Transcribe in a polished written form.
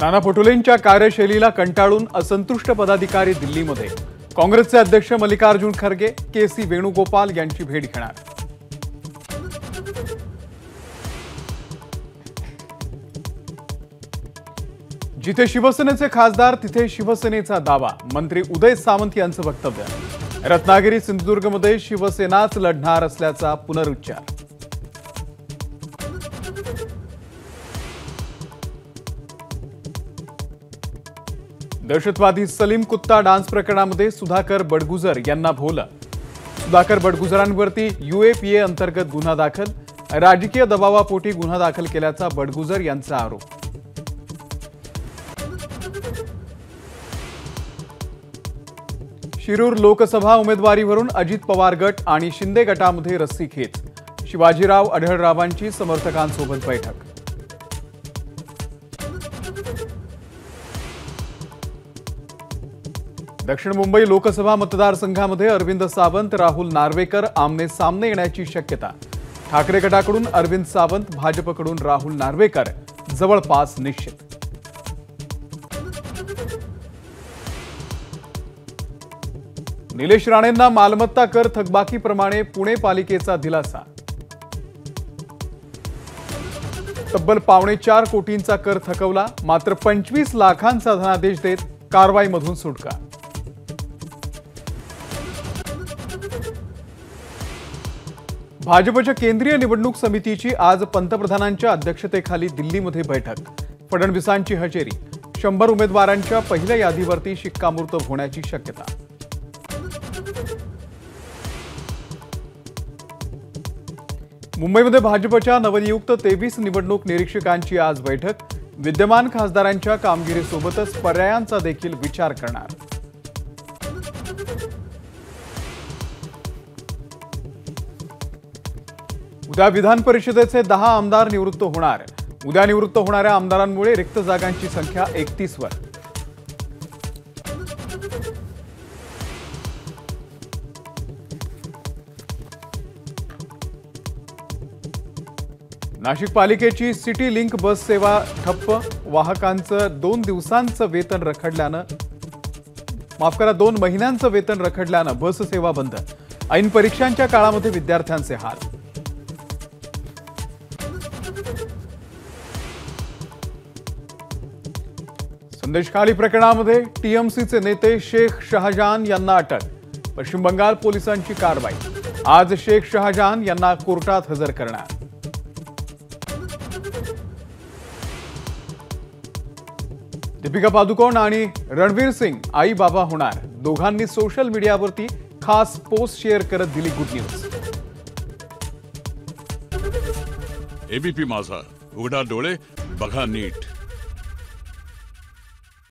नाना पटोलेंच्या कार्यशैलीला कंटाळून असंतुष्ट पदाधिकारी दिल्लीमध्ये काँग्रेसचे अध्यक्ष मल्लिकार्जुन खरगे के.सी. वेणुगोपाल यांची भेट घेणार। जिथे शिवसेनेचे खासदार तिथे शिवसेनेचा दावा, मंत्री उदय सामंत यांचं वक्तव्य। रत्नागिरी सिंधुदुर्गमध्ये शिवसेनाच लढणार असल्याचा पुनरुच्चार। दहशतवादी सलीम कुत्ता डान्स प्रकरणामध्ये सुधाकर बडगुजर यांना भोवलं। सुधाकर बडगुजरांवरती UAPA अंतर्गत गुन्हा दाखल, राजकीय दबावापोटी गुन्हा दाखल केल्याचा बडगुजर यांचा आरोप। शिरूर लोकसभा उमेदवारीवरून अजित पवार गट आणि शिंदे गटामध्ये रस्सीखेच, शिवाजीराव आढळरावांची समर्थकांसोबत बैठक। दक्षिण मुंबई लोकसभा मतदारसंघामध्ये अरविंद सावंत राहुल नार्वेकर आमने सामने येण्याची शक्यता। ठाकरे गटाकडून अरविंद सावंत, भाजपकडून राहुल नार्वेकर जवळपास निश्चित। निलेश राणेंना मालमत्ता कर थकबाकीप्रमाणे पुणे पालिकेचा दिलासा। तब्बल 4.25 कोटींचा कर थकवला, मात्र 25 लाखांचा धनादेश देत कारवाईमधून सुटका। भाजपच्या केंद्रीय निवडणूक समितीची आज पंतप्रधानांच्या अध्यक्षतेखाली दिल्लीमध्ये बैठक। फडणवीसांची हजेरी, 100 उमेदवारांच्या पहिल्या यादीवरती शिक्कामोर्तब होण्याची शक्यता। मुंबईमध्ये भाजपच्या नवनियुक्त 23 निवडणूक निरीक्षकांची आज बैठक। विद्यमान खासदारांच्या कामगिरीसोबतच पर्यायांचा देखील विचार करणार। उद्या विधान परिषदेचे 10 आमदार निवृत्त होणार। उद्या निवृत्त होणाऱ्या आमदारांमुळे रिक्त जागांची संख्या 31 वर। नाशिक पालिकेची सिटी लिंक बस सेवा ठप्प, वाहकांचं 2 दिवसांचं वेतन रखडल्यानं 2 महिन्यांचं वेतन रखडल्यानं बस सेवा बंद। ऐन परीक्षांच्या काळामध्ये विद्यार्थ्यांचे हाल। संदेशखाली प्रकरणामध्ये TMCचे नेते शेख शहाजहान यांना अटक, पश्चिम बंगाल पोलिसांची कारवाई। आज शेख शहाजहान यांना कोर्टात हजर करणार। दीपिका पादुकोण आणि रणवीर सिंग आई बाबा होणार, दोघांनी सोशल मीडियावरती खास पोस्ट शेअर करत दिली गुड न्यूज। ABP माझा, उघडा डोळे बघा नीट।